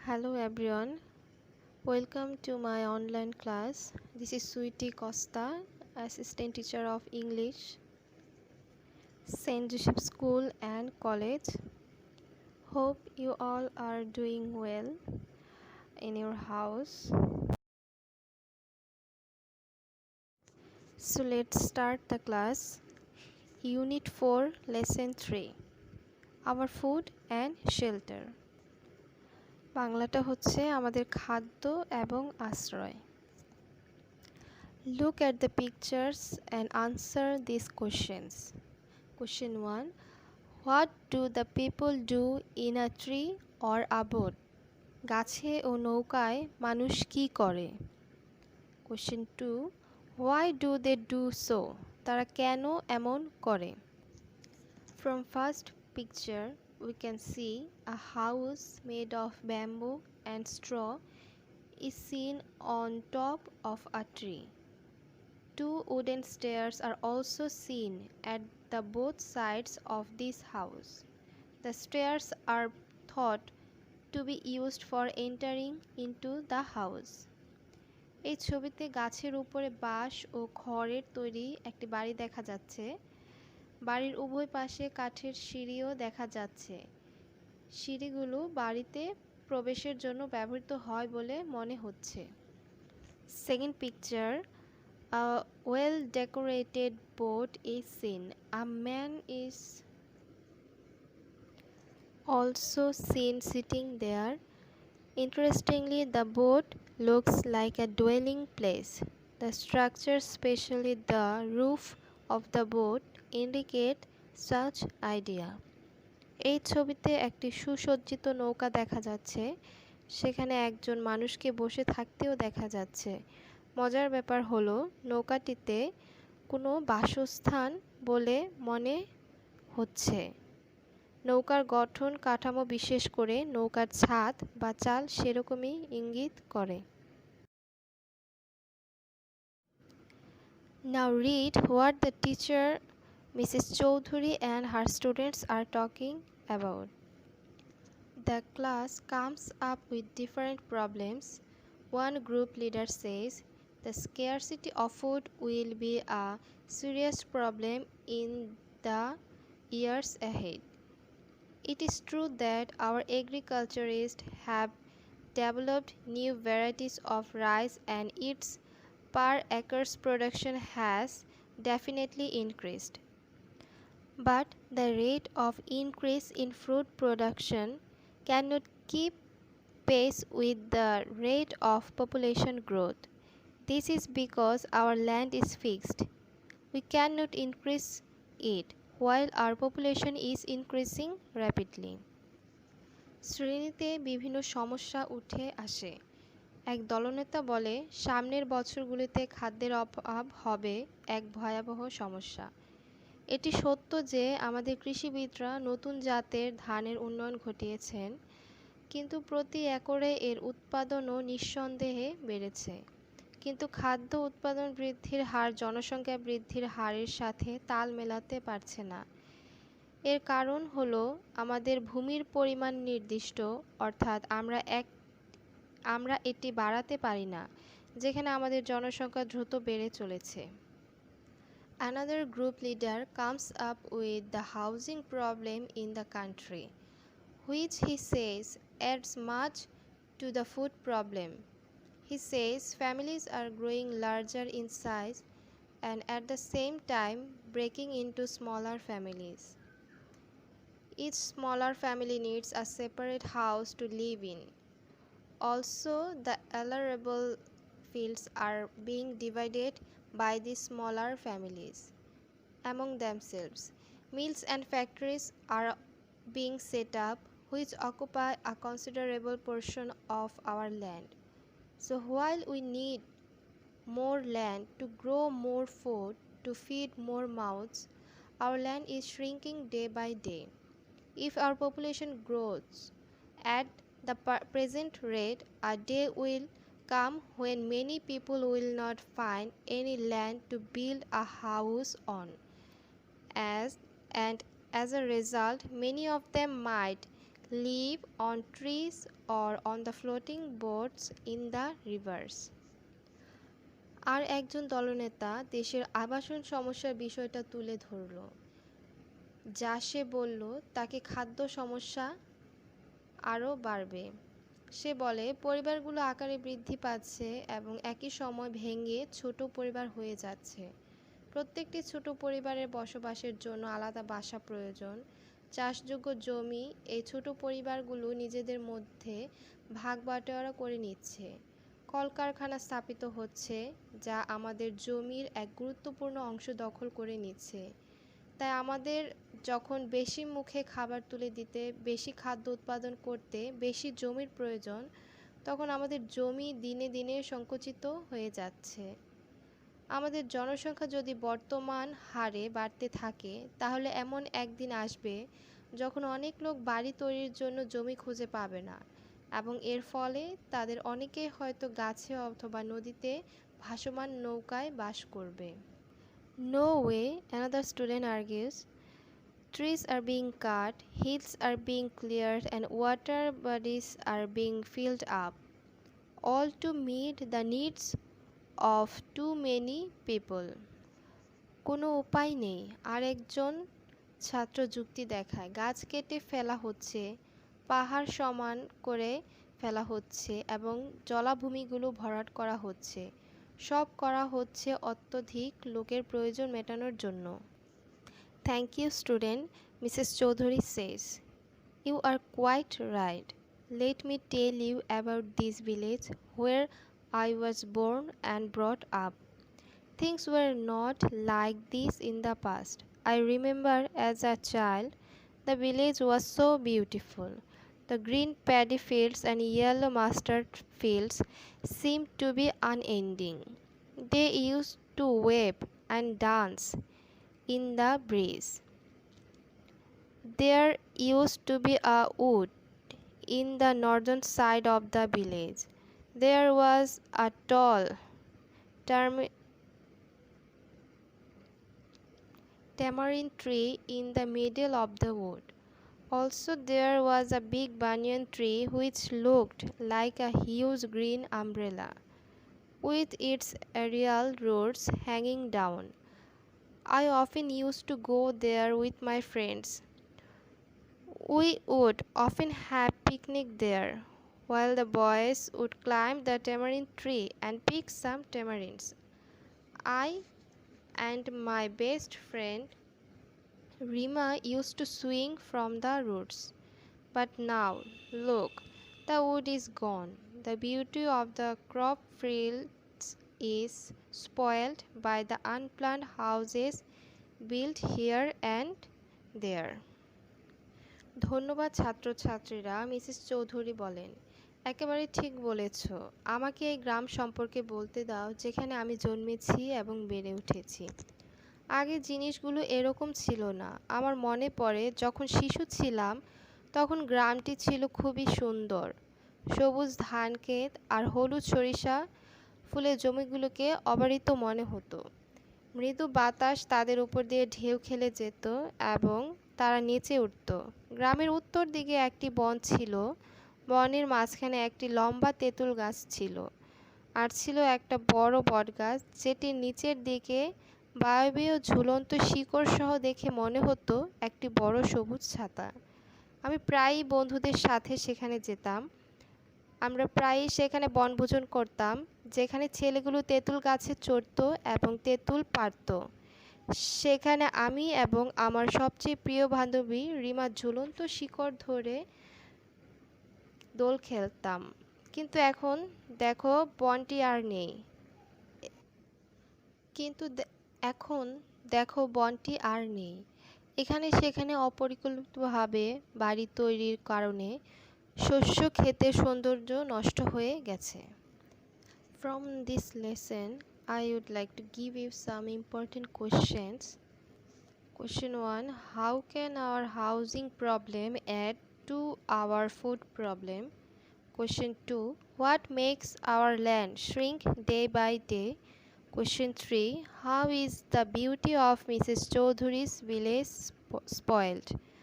Hello everyone, welcome to my online class. This is Sweetie Costa, Assistant Teacher of English, St. Joseph School and College. Hope you all are doing well in your house. So let's start the class. Unit 4, Lesson 3, Our Food and Shelter. বাংলাটা হচ্ছে আমাদের খাদ্য এবং আশ্রয়। Look at the pictures and answer these questions. Question 1. What do the people do in a tree or a boat? গাছে ও নৌকায় মানুষ কি করে? Question 2. Why do they do so? তারা কেন এমন করে? From first picture, we can see a house made of bamboo and straw is seen on top of a tree. Two wooden stairs are also seen at the both sides of this house. The stairs are thought to be used for entering into the house. এই ছবিতে গাছের উপরে বাঁশ ও খড়ের তৈরি একটি বাড়ি দেখা যাচ্ছে। বাড়ির উভয় পাশে কাঠের সিঁড়িও দেখা যাচ্ছে। সিঁড়িগুলো বাড়িতে প্রবেশের জন্য ব্যবহৃত হয় বলে মনে হচ্ছে। Second picture. A well-decorated boat is seen. A man is also seen sitting there. Interestingly, the boat looks like a dwelling place. The structure, especially the roof of the boat, indicate such idea. এই ছবিতে একটি সুসজ্জিত নৌকা দেখা যাচ্ছে। সেখানে একজন মানুষকে বসে থাকতেও দেখা যাচ্ছে। মজার ব্যাপার হলো নৌকাটিতে কোনো বাসস্থান বলে মনে হচ্ছে। নৌকার গঠন কাঠামো বিশেষ করে নৌকার ছাদ বা চাল সেরকমই ইঙ্গিত করে। Now read what the teacher Mrs. Choudhury and her students are talking about. The class comes up with different problems. One group leader says, the scarcity of food will be a serious problem in the years ahead. It is true that our agriculturists have developed new varieties of rice and its per acres production has definitely increased. But the rate of increase in fruit production cannot keep pace with the rate of population growth. This is because our land is fixed. We cannot increase it while our population is increasing rapidly. শ্রেণীতে বিভিন্ন সমস্যা উঠে আসে। এক দলনেতা বলে, সামনের বছরগুলিতে খাদ্যের অভাব হবে এক ভয়াবহ সমস্যা। এটি সত্য যে আমাদের কৃষিবিদরা নতুন জাতের ধানের উন্নয়ন ঘটিয়েছেন, কিন্তু প্রতি একরে এর উৎপাদনও নিঃসন্দেহে বেড়েছে। কিন্তু খাদ্য উৎপাদন বৃদ্ধির হার জনসংখ্যা বৃদ্ধির হারের সাথে তাল মেলাতে পারছে না। এর কারণ হলো আমাদের ভূমির পরিমাণ নির্দিষ্ট, অর্থাৎ আমরা এটি বাড়াতে পারি না, যেখানে আমাদের জনসংখ্যা দ্রুত বেড়ে চলেছে। Another group leader comes up with the housing problem in the country, which he says adds much to the food problem. He says families are growing larger in size and at the same time breaking into smaller families. Each smaller family needs a separate house to live in. Also, the arable fields are being divided by these smaller families among themselves. Mills and factories are being set up, which occupy a considerable portion of our land. So while we need more land to grow more food, to feed more mouths, our land is shrinking day by day. If our population grows at the present rate, a day will come when many people will not find any land to build a house on. And as a result, many of them might live on trees or on the floating boats in the rivers. আর একজন দলনেতা দেশের আবাসন সমস্যার বিষয়টা তুলে ধরল, যা সে বলল তাকে খাদ্য সমস্যা আরও বাড়বে। সে বলে পরিবারগুলো আকারে বৃদ্ধি পাচ্ছে এবং একই সময় ভেঙে ছোট পরিবার হয়ে যাচ্ছে। প্রত্যেকটি ছোট পরিবারের বসবাসের জন্য আলাদা বাসা প্রয়োজন। চাষযোগ্য জমি এই ছোট পরিবারগুলো নিজেদের মধ্যে ভাগ বাটোয়ারা করে নিচ্ছে। কলকারখানা স্থাপিত হচ্ছে, যা আমাদের জমির এক গুরুত্বপূর্ণ অংশ দখল করে নিচ্ছে। তাই আমাদের যখন বেশি মুখে খাবার তুলে দিতে, বেশি খাদ্য উৎপাদন করতে বেশি জমির প্রয়োজন, তখন আমাদের জমি দিনে দিনে সংকুচিত হয়ে যাচ্ছে। আমাদের জনসংখ্যা যদি বর্তমান হারে বাড়তে থাকে, তাহলে এমন একদিন আসবে যখন অনেক লোক বাড়ি তৈরির জন্য জমি খুঁজে পাবে না, এবং এর ফলে তাদের অনেকেই হয়তো গাছে অথবা নদীতে ভাসমান নৌকায় বাস করবে। No way, another student argues. Trees are being cut, hills are being cleared, and water bodies are being filled up, all to meet the needs of too many people. কোনো উপায় নেই, আরেকজন ছাত্র যুক্তি দেখায়। গাছ কেটে ফেলা হচ্ছে, পাহাড় সমান করে ফেলা হচ্ছে এবং জলাভূমিগুলো ভরাট করা হচ্ছে। সব করা হচ্ছে অত্যধিক লোকের প্রয়োজন মেটানোর জন্য। Thank you, student, Mrs. Choudhury says. You are quite right. Let me tell you about this village where I was born and brought up. Things were not like this in the past. I remember as a child, the village was so beautiful. The green paddy fields and yellow mustard fields seemed to be unending. They used to wave and dance in the breeze. There used to be a wood in the northern side of the village. There was a tall tamarind tree in the middle of the wood. Also there was a big banyan tree which looked like a huge green umbrella, with its aerial roots hanging down. I often used to go there with my friends. We would often have picnic there, while the boys would climb the tamarind tree and pick some tamarinds. I and my best friend Rima used to swing from the roots. But now, look, the wood is gone. The beauty of the crop fields is spoiled by the unplanned houses built here and there. ধন্যবাদ ছাত্রছাত্রীরা। Mrs Chowdhury বলেন, একেবারে ঠিক বলেছ। আমাকে এই গ্রাম সম্পর্কে বলতে দাও যেখানে আমি জন্মেছি এবং বেড়ে উঠেছি। আগে জিনিসগুলো এরকম ছিল না। আমার মনে পড়ে যখন শিশু ছিলাম তখন গ্রামটি ছিল খুবই সুন্দর। সবুজ ধানক্ষেত আর হলুদ সরিষা ফুলের জমিগুলোকে অবারিত মনে হতো। মৃদু বাতাস তাদের উপর দিয়ে ঢেউ খেলে যেত এবং তারা নেচে উঠত। গ্রামের উত্তর দিকে একটি বন ছিল। বনের মাঝখানে একটি লম্বা তেঁতুল গাছ ছিল, আর ছিল একটা বড় বটগাছ যেটির নিচের দিকে বায়বীয় ঝুলন্ত শিকড় সহ দেখে মনে হতো একটি বড় সবুজ ছাতা। আমি প্রায়ই বন্ধুদের সাথে সেখানে যেতাম। আমরা প্রায়ই সেখানে বনভোজন করতাম, যেখানে ছেলেগুলো তেঁতুল গাছে চড়ত এবং তেঁতুল পাড়ত। সেখানে আমি এবং আমার সবচেয়ে প্রিয় বান্ধবী রিমা ঝুলন্ত শিকড় ধরে দোল খেলতাম। কিন্তু এখন দেখো বনটি আর নেই। বনটি আর নেই। এখানে সেখানে অপরিকল্পিতভাবে বাড়ি তৈরির কারণে শস্য ক্ষেতের সৌন্দর্য নষ্ট হয়ে গেছে। From this lesson, I would like to give you some important questions. Question 1. How can our housing problem add to our food problem? Question 2. What makes our land shrink day by day? Question 3. How is the beauty of Mrs. Choudhury's village spoiled?